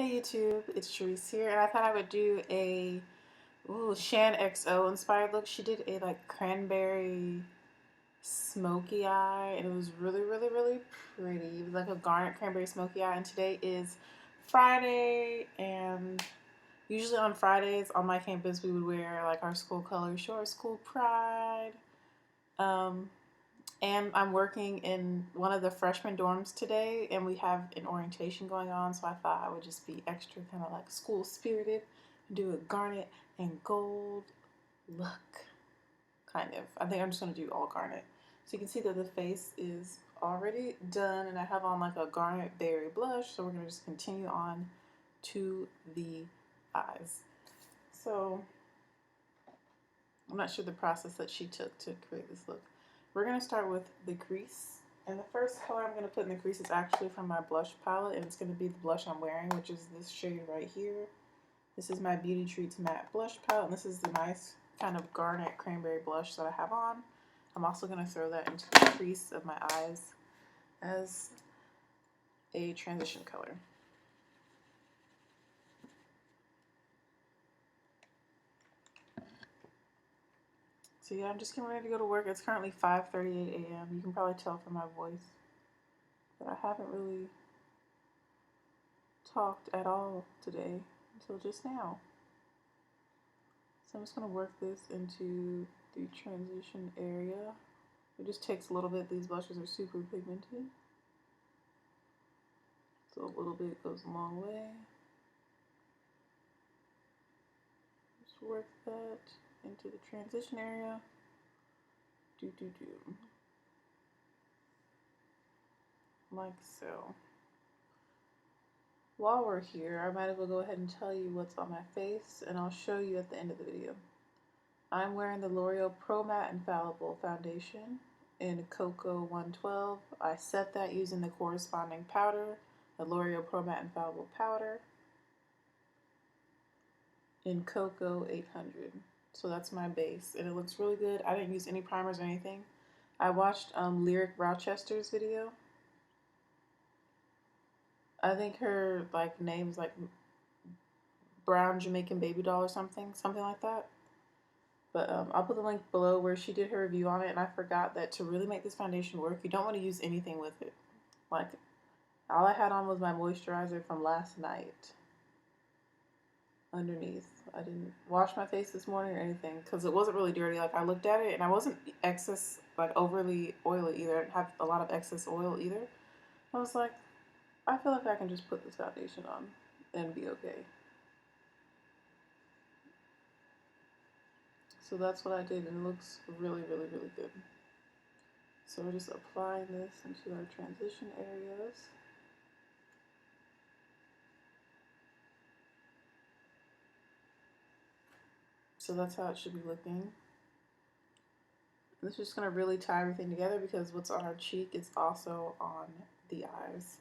Hey YouTube, it's Cherise here, and I thought I would do a Shaaanxo inspired look. She did a like cranberry smoky eye, and it was really pretty. It was like a garnet cranberry smoky eye, and today is Friday, and usually on Fridays on my campus we would wear like our school colors, show our school pride. Um, and I'm working in one of the freshman dorms today, and we have an orientation going on, so I thought I would just be extra kind of like school spirited and do a garnet and gold look, kind of. I think I'm just going to do all garnet. So you can see that the face is already done, and I have on like a garnet berry blush, so we're going to just continue on to the eyes. So I'm not sure the process that she took to create this look. We're going to start with the crease. And the first color I'm going to put in the crease is actually from my blush palette, and it's going to be the blush I'm wearing, which is this shade right here. This is my Beauty Treats Matte Blush Palette, and this is the nice kind of garnet cranberry blush that I have on. I'm also going to throw that into the crease of my eyes as a transition color. So yeah, I'm just getting ready to go to work. It's currently 5:38 a.m. You can probably tell from my voice that I haven't really talked at all today until just now. So I'm just going to work this into the transition area. It just takes a little bit. These blushes are super pigmented, so a little bit goes a long way. Just work that into the transition area. Like so. While we're here, I might as well go ahead and tell you what's on my face, and I'll show you at the end of the video. I'm wearing the L'Oreal Pro Matte Infallible foundation in Cocoa 112. I set that using the corresponding powder, the L'Oreal Pro Matte Infallible powder in Cocoa 800. So that's my base, and it looks really good. I didn't use any primers or anything. I watched Lyric Rochester's video. I think her like name's like Brown Jamaican Baby Doll or something like that. But I'll put the link below where she did her review on it, and I forgot that to really make this foundation work, you don't want to use anything with it. Like, all I had on was my moisturizer from last night underneath. I didn't wash my face this morning or anything because it wasn't really dirty. Like, I looked at it and I wasn't excess, like overly oily either. I didn't have a lot of excess oil either. I was like, I feel like I can just put this foundation on and be okay. So that's what I did, and it looks really good. So we're just applying this into our transition areas. So that's how it should be looking. And this is just going to really tie everything together because what's on our cheek is also on the eyes.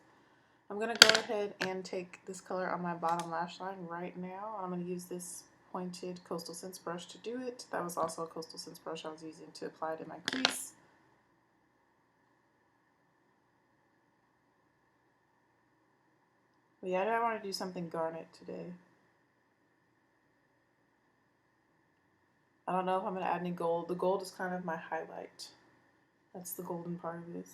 I'm going to go ahead and take this color on my bottom lash line right now. I'm going to use this pointed Coastal Scents brush to do it. That was also a Coastal Scents brush I was using to apply it in my crease. But yeah, I want to do something garnet today. I don't know if I'm going to add any gold. The gold is kind of my highlight. That's the golden part of this.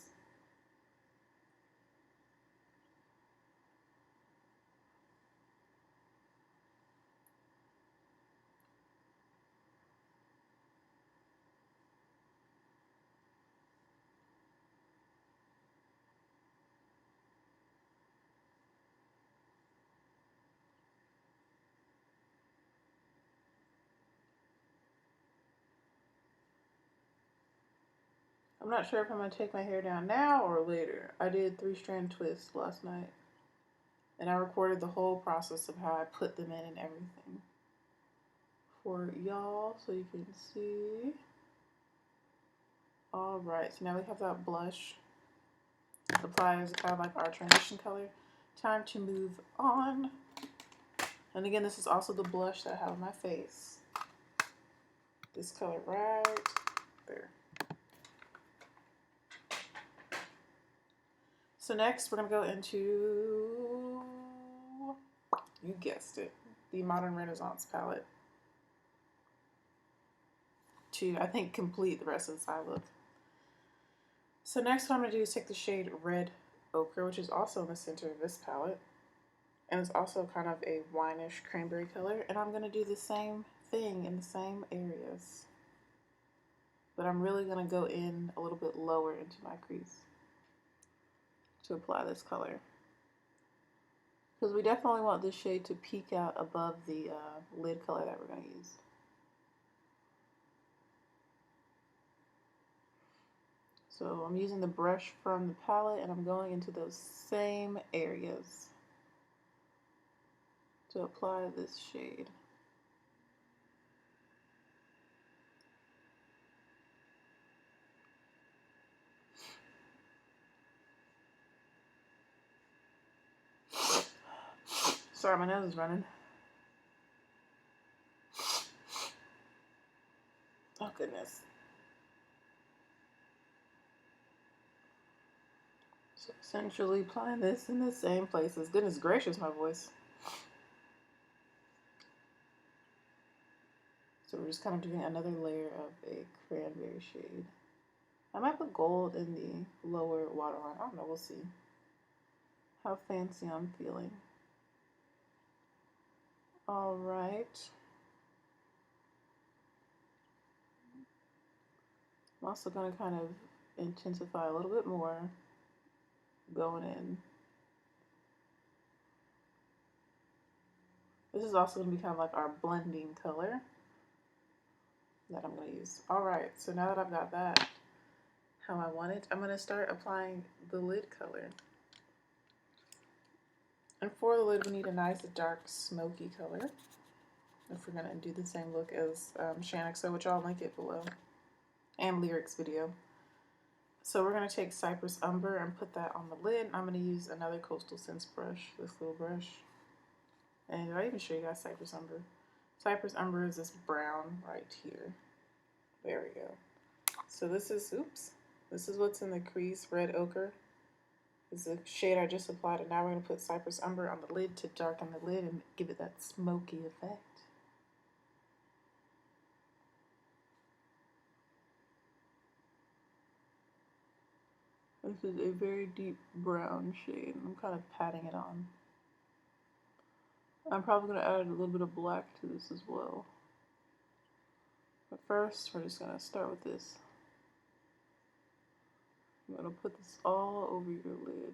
I'm not sure if I'm going to take my hair down now or later. I did 3-strand twists last night, and I recorded the whole process of how I put them in and everything for y'all so you can see. Alright, so now we have that blush applied as kind of like our transition color. Time to move on. And again, this is also the blush that I have on my face. This color right there. So next we're going to go into You guessed it. The Modern Renaissance palette. To, I think, complete the rest of the side look. So next what I'm going to do is take the shade Red Ochre, which is also in the center of this palette. And it's also kind of a wineish cranberry color. And I'm going to do the same thing in the same areas. But I'm really going to go in a little bit lower into my crease to apply this color. Because we definitely want this shade to peek out above the lid color that we're going to use. So I'm using the brush from the palette and I'm going into those same areas to apply this shade. Sorry, my nose is running. Oh goodness. So essentially applying this in the same places. Goodness gracious, my voice. So we're just kind of doing another layer of a cranberry shade. I might put gold in the lower waterline. I don't know, we'll see how fancy I'm feeling. All right. I'm also going to kind of intensify a little bit more going in. This is also going to be kind of like our blending color that I'm going to use. All right, so now that I've got that how I want it, I'm going to start applying the lid color. And for the lid, we need a nice dark smoky color if we're going to do the same look as Shaaanxo, which I'll link it below, and Lyric's video. So we're going to take Cypress Umber and put that on the lid. I'm going to use another Coastal Scents brush, this little brush. And did I even show you guys Cypress Umber? Cypress Umber is this brown right here. There we go. So this is, oops, this is what's in the crease, Red Ochre. This is the shade I just applied, and now we're going to put Cypress Umber on the lid to darken the lid and give it that smoky effect. This is a very deep brown shade. I'm kind of patting it on. I'm probably going to add a little bit of black to this as well. But first, we're just going to start with this. I'm going to put this all over your lid.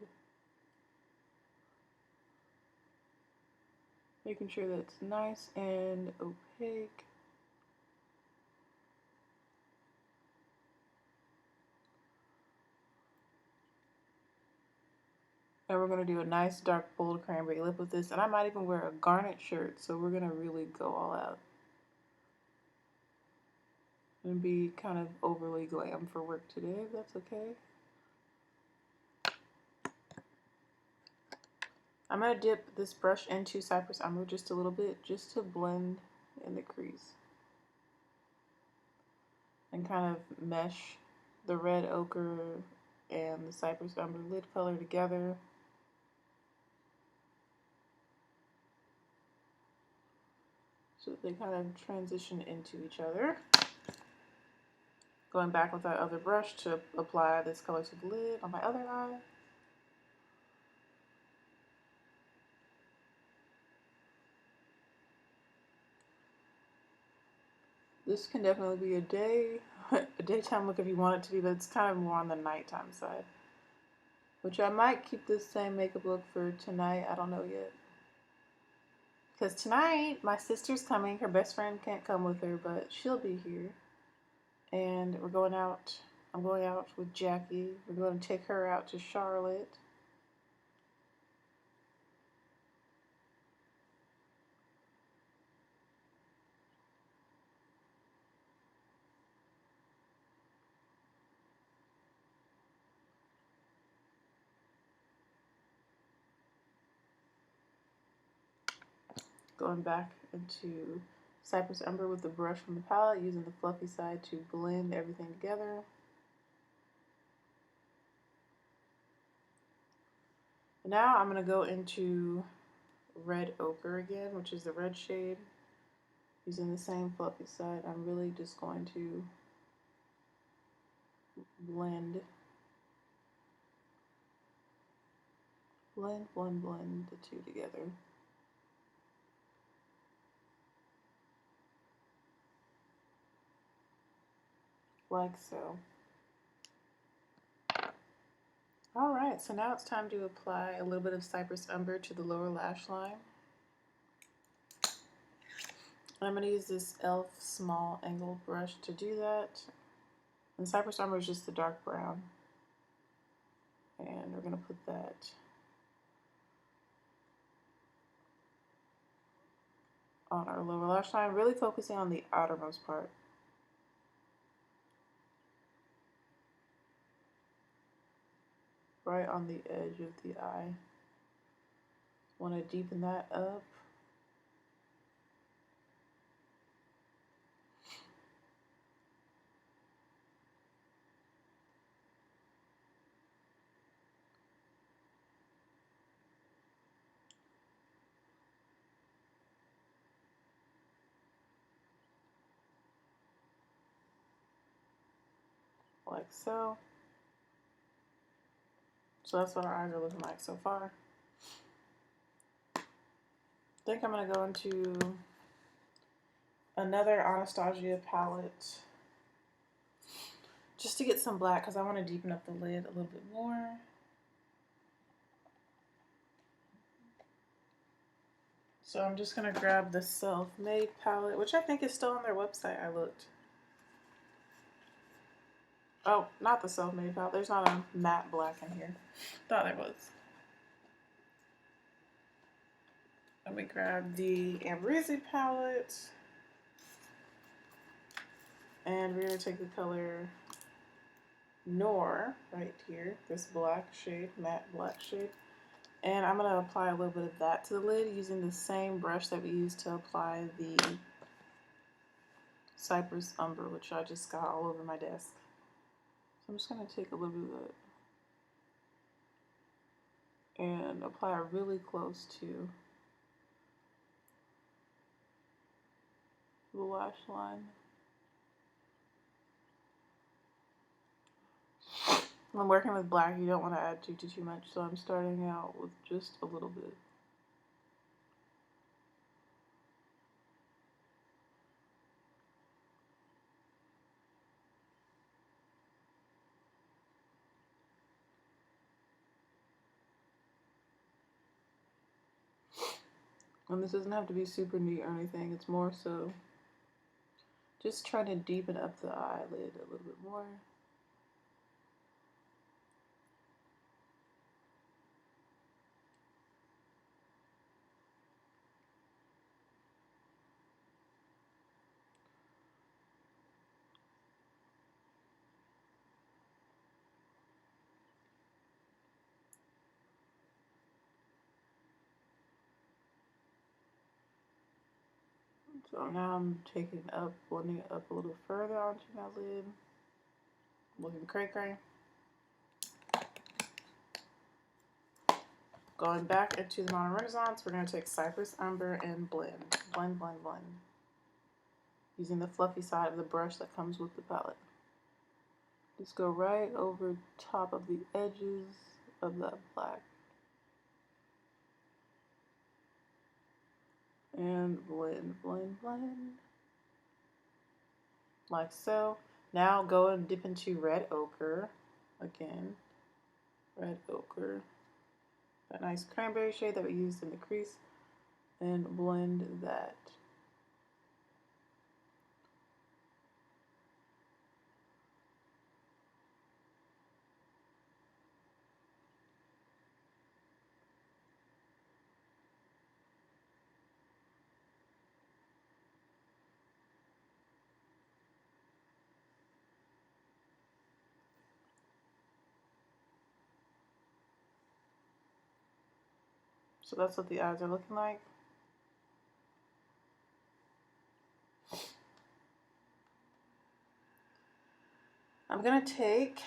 Making sure that it's nice and opaque. And we're going to do a nice dark bold cranberry lip with this. And I might even wear a Garnet shirt, so we're going to really go all out. And be kind of overly glam for work today, if that's okay. I'm going to dip this brush into Cypress Umber just a little bit, just to blend in the crease. And kind of mesh the Red Ochre and the Cypress Umber lid color together. So that they kind of transition into each other. Going back with that other brush to apply this color to the lid on my other eye. This can definitely be a daytime look if you want it to be, but it's kind of more on the nighttime side. Which I might keep this same makeup look for tonight, I don't know yet. Because tonight, my sister's coming, her best friend can't come with her, but she'll be here. And we're going out, I'm going out with Jackie, we're going to take her out to Charlotte. Going back into Cypress Umber with the brush from the palette, using the fluffy side to blend everything together. And now I'm going to go into red ochre again, which is the red shade. Using the same fluffy side, I'm really just going to blend the two together. Like so. Alright, so now it's time to apply a little bit of Cypress Umber to the lower lash line. I'm going to use this e.l.f. small angle brush to do that. And Cypress Umber is just the dark brown. And we're going to put that on our lower lash line, really focusing on the outermost part. Right on the edge of the eye. Want to deepen that up. Like so. So that's what our eyes are looking like so far. I think I'm going to go into another Anastasia palette just to get some black because I want to deepen up the lid a little bit more. So I'm just going to grab the Self-Made palette, which I think is still on their website. I looked. Oh, not the Self-Made palette. There's not a matte black in here. Thought there was. Let me grab the Ambrosi palette. And we're going to take the color Noir right here. This black shade, matte black shade. And I'm going to apply a little bit of that to the lid using the same brush that we used to apply the Cypress Umber, which I just got all over my desk. So I'm just going to take a little bit of that and apply it really close to the lash line. When I'm working with black, you don't want to add too much, so I'm starting out with just a little bit. And this doesn't have to be super neat or anything, it's more so just trying to deepen up the eyelid a little bit more. So now I'm blending it up a little further onto my lid. Looking cray-cray. Going back into the Modern Renaissance, we're going to take Cypress Umber and blend. Blend, blend, blend. Using the fluffy side of the brush that comes with the palette. Just go right over top of the edges of that black. And blend, blend, blend. Like so. Now go and dip into red ochre. Again. Red ochre. That nice cranberry shade that we used in the crease. And blend that. So that's what the eyes are looking like. I'm going to take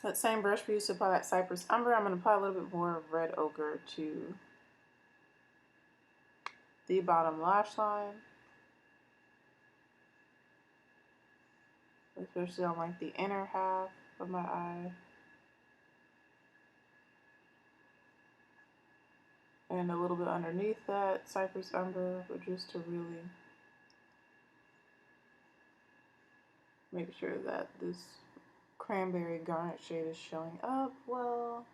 that same brush we used to apply that Cypress Umber. I'm going to apply a little bit more of red ochre to the bottom lash line, especially on like the inner half of my eye, and a little bit underneath that Cypress Umber, but just to really make sure that this cranberry garnet shade is showing up well.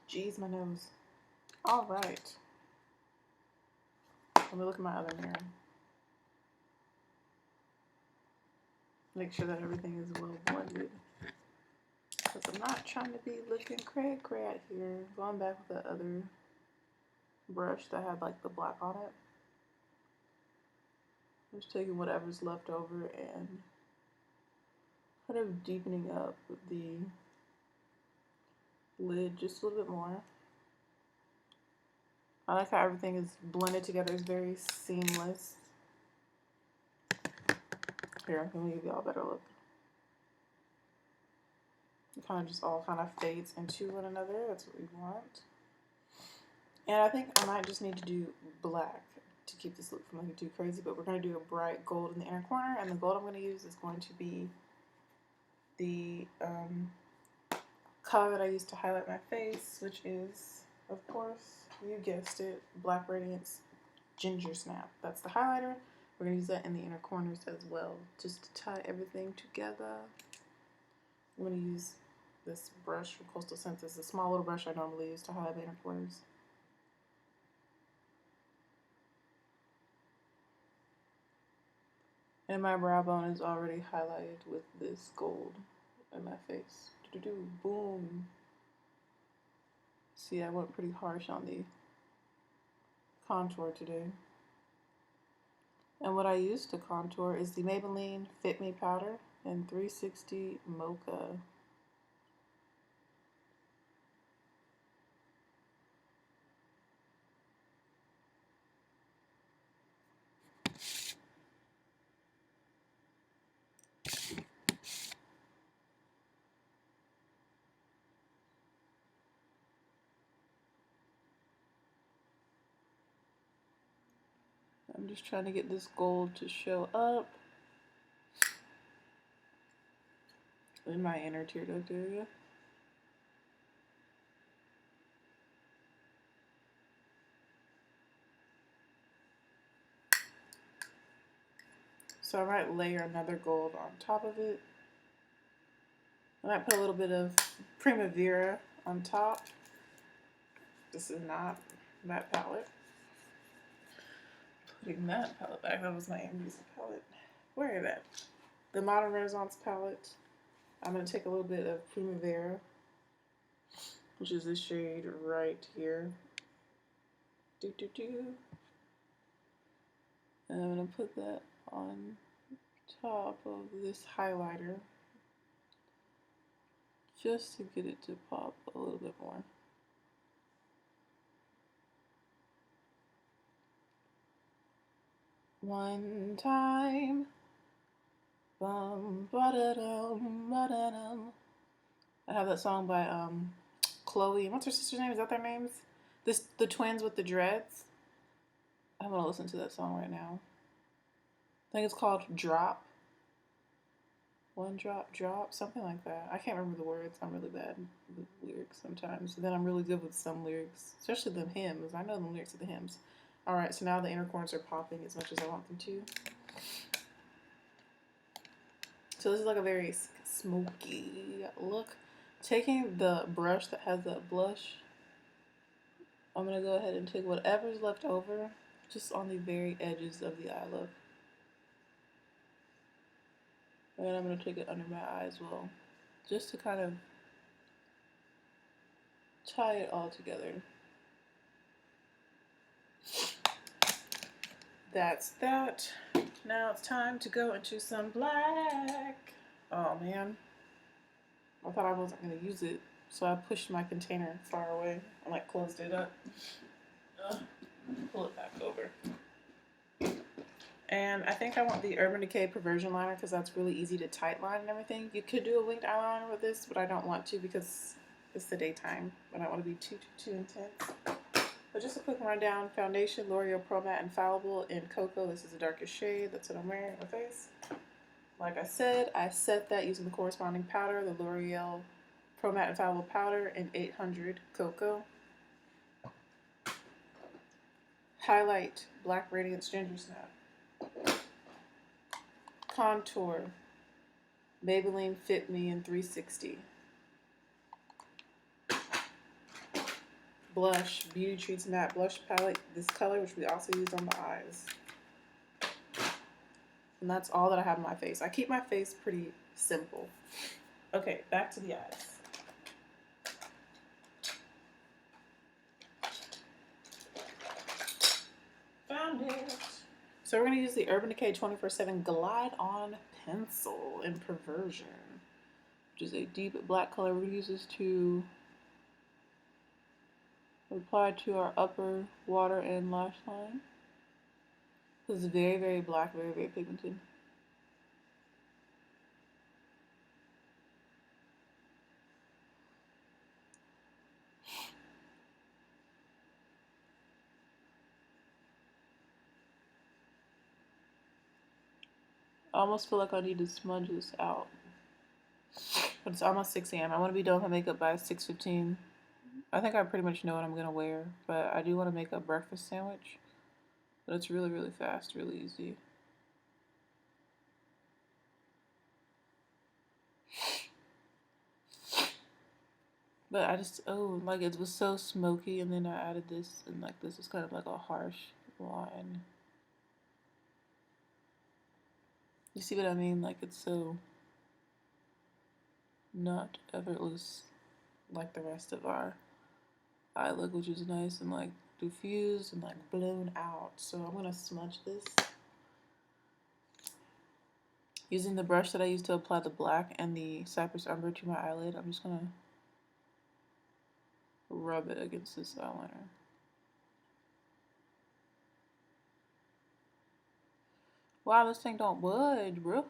Jeez, my nose. All right. Let me look at my other mirror. Make sure that everything is well blended. Because I'm not trying to be looking cray out here. Going back with the other brush that had like the black on it. Just taking whatever's left over and kind of deepening up the lid just a little bit more. I like how everything is blended together. It's very seamless. Here, let me give y'all a better look. It kind of just all kind of fades into one another. That's what we want. And I think I might just need to do black to keep this look from looking too crazy, but we're going to do a bright gold in the inner corner, and the gold I'm going to use is going to be the color that I used to highlight my face, which is, of course, you guessed it, Black Radiance Ginger Snap. That's the highlighter. We're going to use that in the inner corners as well, just to tie everything together. I'm going to use this brush from Coastal Scents. It's a small little brush I normally use to highlight the inner corners. And my brow bone is already highlighted with this gold in my face. Boom. See, I went pretty harsh on the contour today. And what I use to contour is the Maybelline Fit Me powder in 360 Mocha. I'm just trying to get this gold to show up in my inner tear duct area. So I might layer another gold on top of it. I might put a little bit of Primavera on top. This is not that palette. Putting that palette back. That was my Ambition palette. Where is that? The Modern Renaissance palette. I'm going to take a little bit of Primavera, which is this shade right here. And I'm going to put that on top of this highlighter just to get it to pop a little bit more. One time. Bum, ba-da-dum, ba-da-dum. I have that song by Chloe. What's her sister's name? Is that their names? The twins with the dreads. I'm gonna listen to that song right now. I think it's called Drop. One drop, drop, something like that. I can't remember the words. I'm really bad with lyrics sometimes. Then I'm really good with some lyrics, especially the hymns. I know the lyrics of the hymns. All right, so now the inner corners are popping as much as I want them to. So this is like a very smoky look. Taking the brush that has that blush, I'm going to go ahead and take whatever's left over just on the very edges of the eye look. And I'm going to take it under my eye as well, just to kind of tie it all together. That's that. Now it's time to go into some black. Oh man, I thought I wasn't going to use it So I pushed my container far away and like closed it up. Pull it back over. And I think I want the Urban Decay Perversion Liner because that's really easy to tight line and everything. You could do a winged eyeliner with this, but I don't want to because it's the daytime. I don't want to be too intense. But just a quick rundown. Foundation, L'Oreal Pro Matte Infallible in Cocoa. This is the darkest shade. That's what I'm wearing on my face. Like I said, I set that using the corresponding powder, the L'Oreal Pro Matte Infallible Powder in 800 Cocoa. Highlight, Black Radiance Ginger Snap. Contour, Maybelline Fit Me in 360. Blush, Beauty Treats Matte Blush Palette, this color, which we also use on the eyes. And that's all that I have on my face. I keep my face pretty simple. Okay, back to the eyes. Found it. So we're going to use the Urban Decay 24/7 Glide On Pencil in Perversion, which is a deep black color. We're going to use this to apply to our upper water and lash line. This is very, very black, very, very pigmented. I almost feel like I need to smudge this out. But it's almost 6 a.m. I want to be done with my makeup by 6:15. I think I pretty much know what I'm going to wear, but I do want to make a breakfast sandwich. But it's really, really fast, really easy. But I just, like it was so smoky, and then I added this, and like this is kind of like a harsh line. You see what I mean? Like it's so not effortless like the rest of our eye look, which is nice and like diffused and like blown out. So I'm gonna smudge this using the brush that I used to apply the black and the Cypress Umber to my eyelid. I'm just gonna rub it against this eyeliner. Wow, this thing don't budge, bro.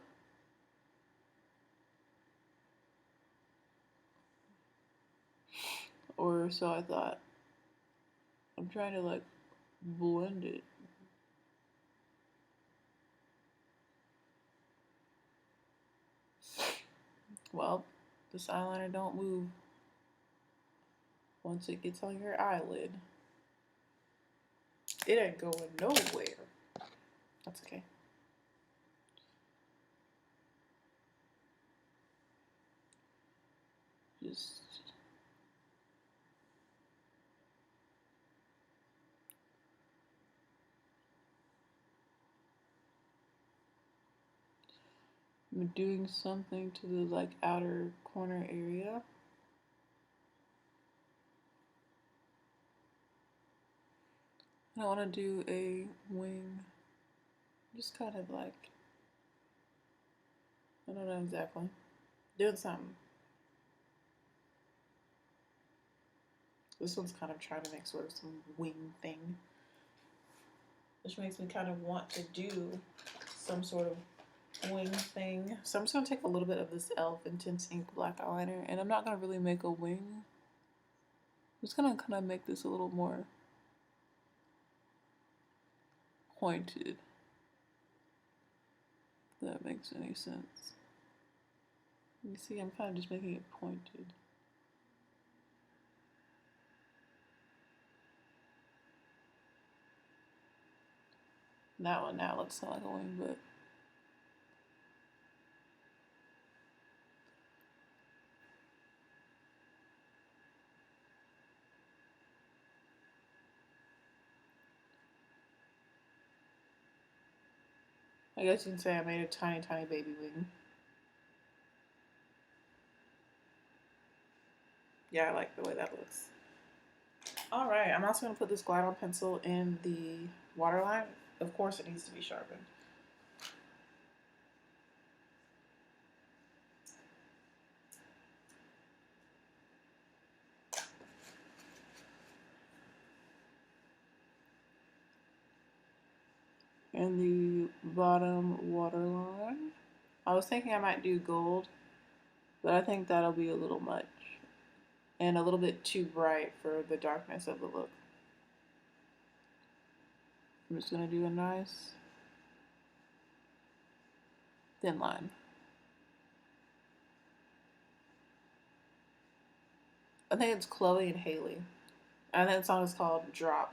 Or so I thought. I'm trying to like blend it. Well, this eyeliner don't move once it gets on your eyelid. It ain't going nowhere. That's okay. Just I'm doing something to the like outer corner area. I want to do a wing. Just kind of like, I don't know exactly. Doing something. This one's kind of trying to make sort of some wing thing, which makes me kind of want to do some sort of wing thing. So I'm just going to take a little bit of this e.l.f. Intense Ink Black Eyeliner, and I'm not going to really make a wing. I'm just going to kind of make this a little more pointed, if that makes any sense. You see, I'm kind of just making it pointed. That one now looks like a wing, but I guess you can say I made a tiny, tiny baby wing. Yeah, I like the way that looks. Alright, I'm also going to put this Glide On pencil in the waterline. Of course it needs to be sharpened. and the bottom waterline. I was thinking I might do gold, but I think that'll be a little much and a little bit too bright for the darkness of the look. I'm just going to do a nice thin line. I think it's Chloe and Haley. I think the song is called Drop.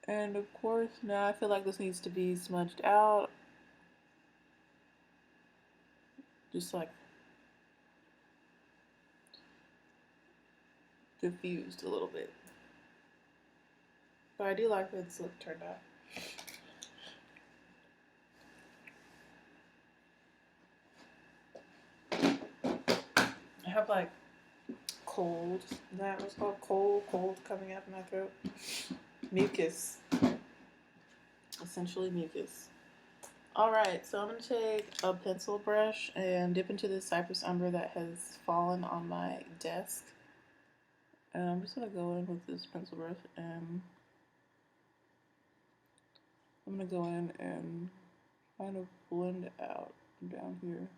And of course, now I feel like this needs to be smudged out. Just like diffused a little bit. But I do like the way this look turned out. I have like cold. Is that what's called? Cold coming out of my throat. Mucus. Essentially mucus. Alright, so I'm going to take a pencil brush and dip into this cypress umber that has fallen on my desk. And I'm just going to go in with this pencil brush and I'm going to go in and kind of blend out down here.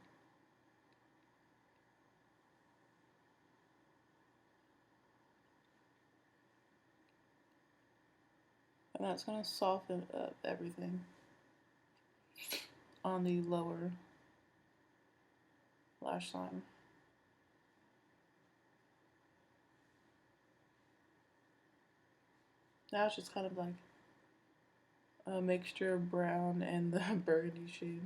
And that's going to soften up everything on the lower lash line. Now it's just kind of like a mixture of brown and the burgundy shade.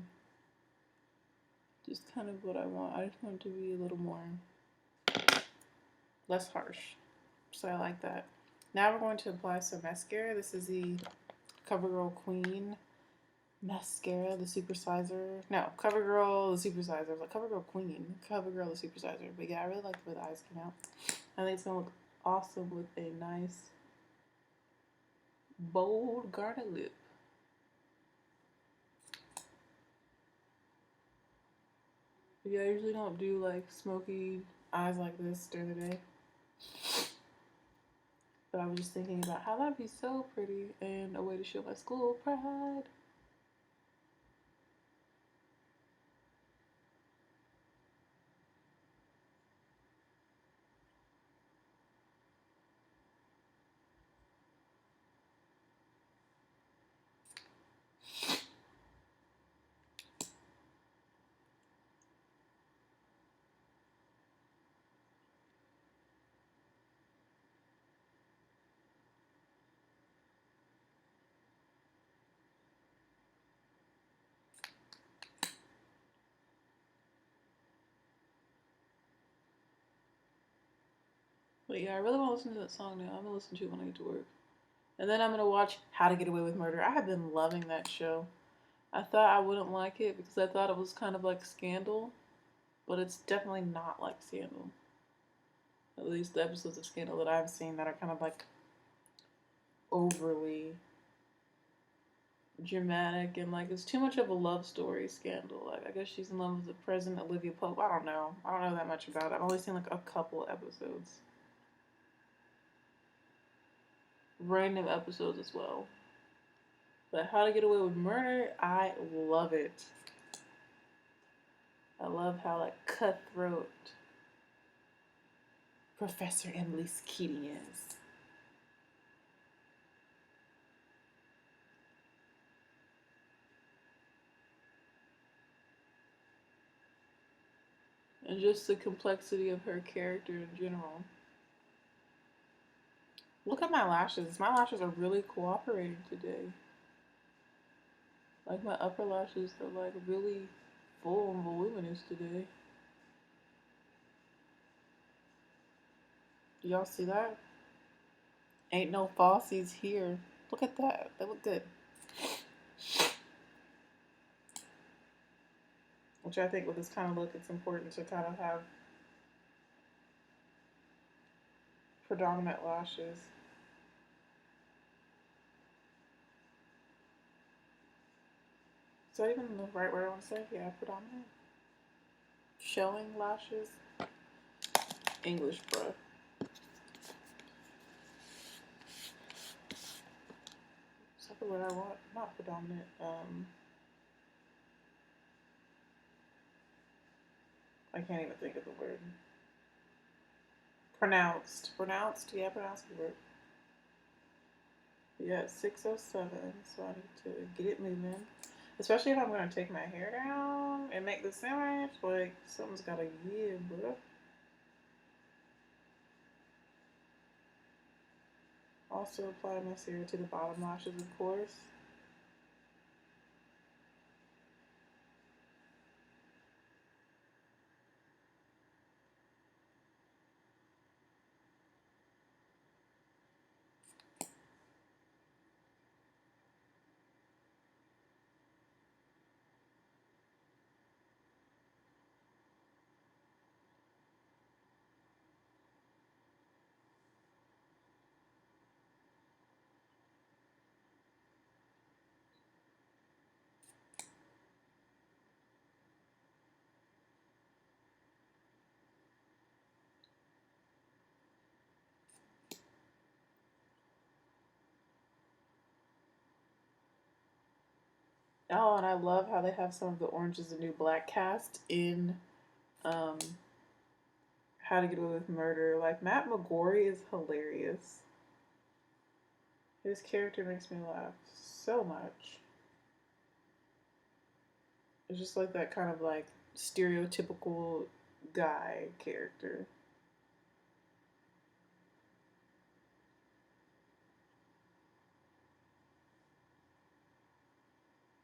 Just kind of what I want. I just want it to be a little more less harsh. So I like that. Now we're going to apply some mascara. This is the CoverGirl Queen mascara, the supersizer. No, CoverGirl the supersizer. I was like CoverGirl Queen, CoverGirl the supersizer. But yeah, I really like the way the eyes came out. I think it's gonna look awesome with a nice bold Garnet lip. But yeah, I usually don't do like smoky eyes like this during the day. But I was just thinking about how that'd be so pretty and a way to show my school pride. But yeah, I really want to listen to that song now. I'm gonna listen to it when I get to work. And then I'm gonna watch How to Get Away with Murder. I have been loving that show. I thought I wouldn't like it because I thought it was kind of like Scandal, but it's definitely not like Scandal. At least the episodes of Scandal that I've seen that are kind of like overly dramatic and like it's too much of a love story. Scandal. Like I guess she's in love with the president, Olivia Pope. I don't know. I don't know that much about it. I've only seen like a couple episodes. Random episodes as well. But How to Get Away with Murder, I love it. I love how like cutthroat Professor Emily's Keating is. And just the complexity of her character in general. Look at my lashes. My lashes are really cooperating today. Like my upper lashes are like really full and voluminous today. Do y'all see that? Ain't no falsies here. Look at that. They look good. Which I think with this kind of look, it's important to kind of have predominant lashes. Is that even the right word I want to say? Yeah, predominant. Showing lashes. English, bruh. word I want. Not predominant. I can't even think of the word. Pronounced. Pronounced? Yeah, pronounced the word. Yeah, it's 6:07, so I need to get it moving. Especially if I'm going to take my hair down and make the sandwich. Like, something's got to give, bro. Also apply mascara to the bottom lashes, of course. Oh, and I love how they have some of the Orange is the New Black cast in um, How to Get Away with Murder. Like, Matt McGorry is hilarious. His character makes me laugh so much. It's just like that kind of like stereotypical guy character.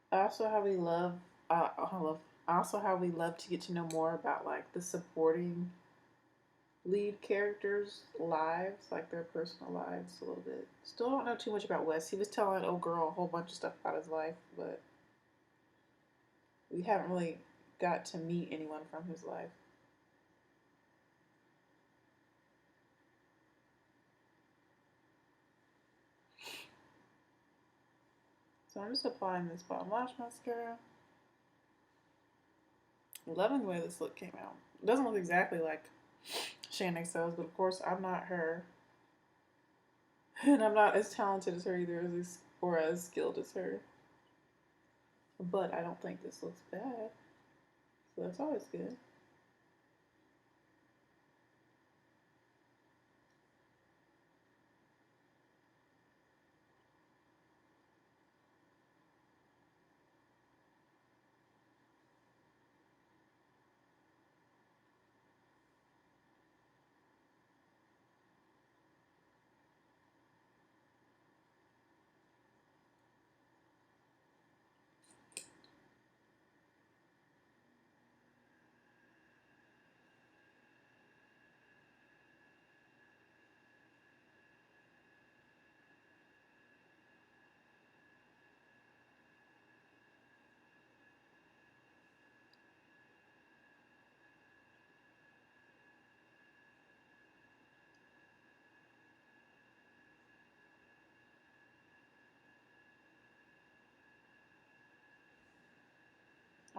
Also, how we love, I love, also how we love to get to know more about like the supporting lead characters' lives, like their personal lives a little bit. Still don't know too much about Wes. He was telling old girl a whole bunch of stuff about his life, but we haven't really got to meet anyone from his life. So I'm just applying this bottom lash mascara. Loving the way this look came out. It doesn't look exactly like Shaaanxo's, but of course I'm not her. And I'm not as talented as her either, or as skilled as her. But I don't think this looks bad. So that's always good.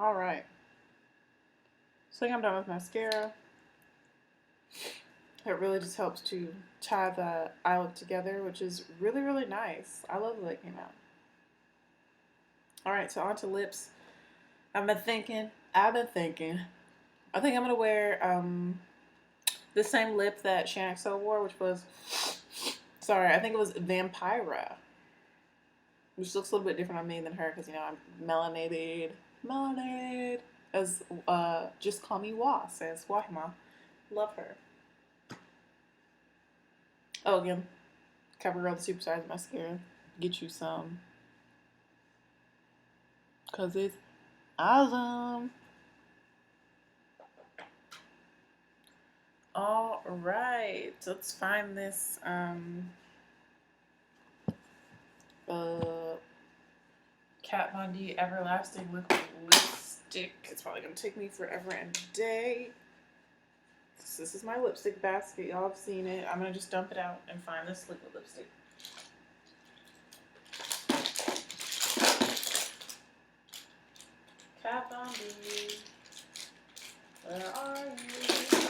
Alright. So I think I'm done with mascara. It really just helps to tie the eye look together, which is really, really nice. I love the way it came out. Alright, so on to lips. I've been thinking. I think I'm going to wear the same lip that Shaaanxo wore, which was, sorry, I think it was Vampira. Which looks a little bit different on me than her because, you know, I'm melanated. Melanated. As just call me Wa, says Wahima. Love her. Oh, again, CoverGirl the Supersized Mascara. Get you some. Because it's awesome. Alright, let's find this Kat Von D Everlasting Liquid Lipstick. It's probably going to take me forever and a day. This is my lipstick basket. Y'all have seen it. I'm going to just dump it out and find this liquid lipstick. Kat Von D, where are you?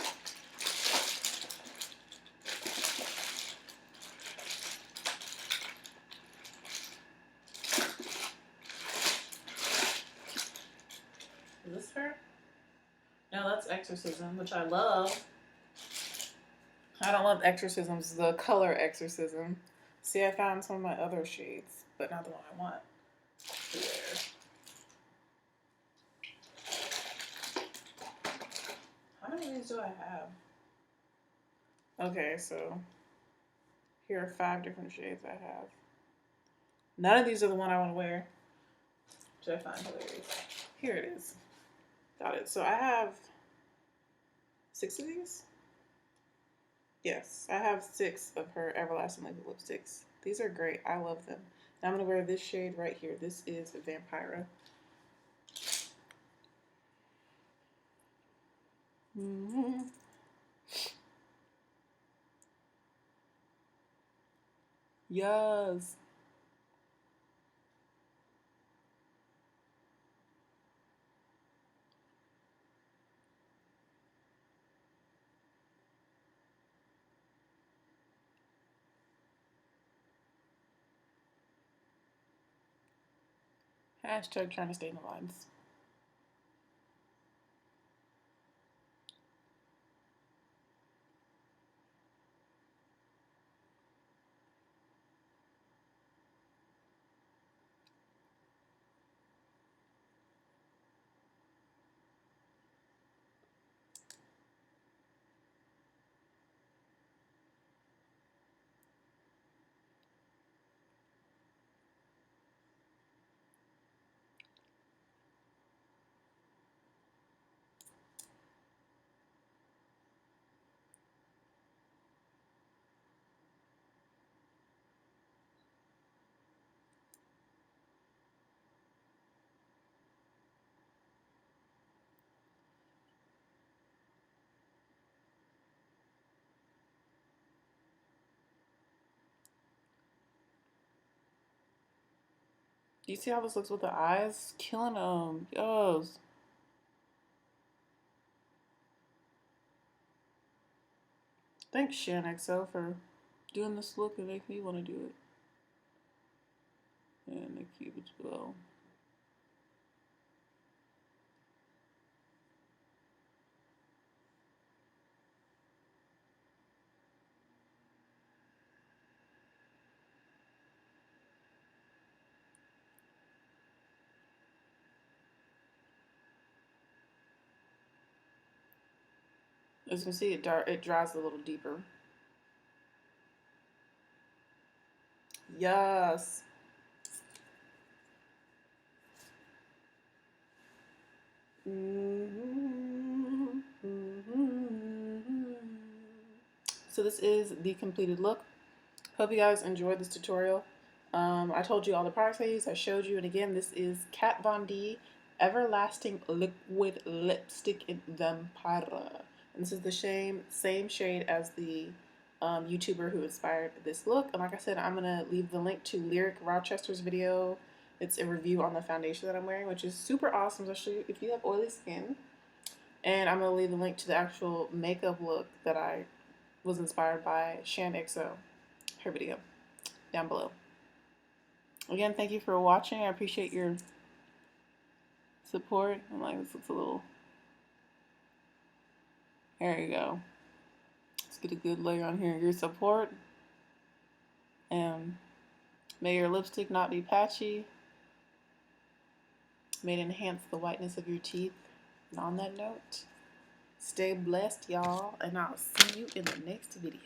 Exorcism, which I love. I don't love exorcisms, the color exorcism. See, I found some of my other shades, but not the one I want to wear. How many of these do I have? Okay, so here are 5 different shades I have. None of these are the one I want to wear, which I find hilarious. Here it is. Got it. So I have 6 of these. Yes, I have 6 of her Everlasting Liquid lipsticks. These are great. I love them. Now I'm going to wear this shade right here. This is Vampira. Mm-hmm. Yes. Hashtag trying to stay in the lines. Do you see how this looks with the eyes? Killing them. Yes. Thanks, Shaaanxo, for doing this look and making me want to do it. And the cube as well. As you can see, it dries a little deeper. Yes. So this is the completed look. Hope you guys enjoyed this tutorial. I told you all the products I use. I showed you, and again, this is Kat Von D Everlasting Liquid Lipstick in Vampira. And this is the same shade as the YouTuber who inspired this look. And like I said, I'm going to leave the link to Lyric Rochester's video. It's a review on the foundation that I'm wearing, which is super awesome, especially if you have oily skin. And I'm going to leave the link to the actual makeup look that I was inspired by Shaaanxo, her video, down below. Again, thank you for watching. I appreciate your support. I'm like, this looks a little... There you go. Let's get a good layer on here. Your support. And may your lipstick not be patchy. May it enhance the whiteness of your teeth. And on that note, stay blessed, y'all. And I'll see you in the next video.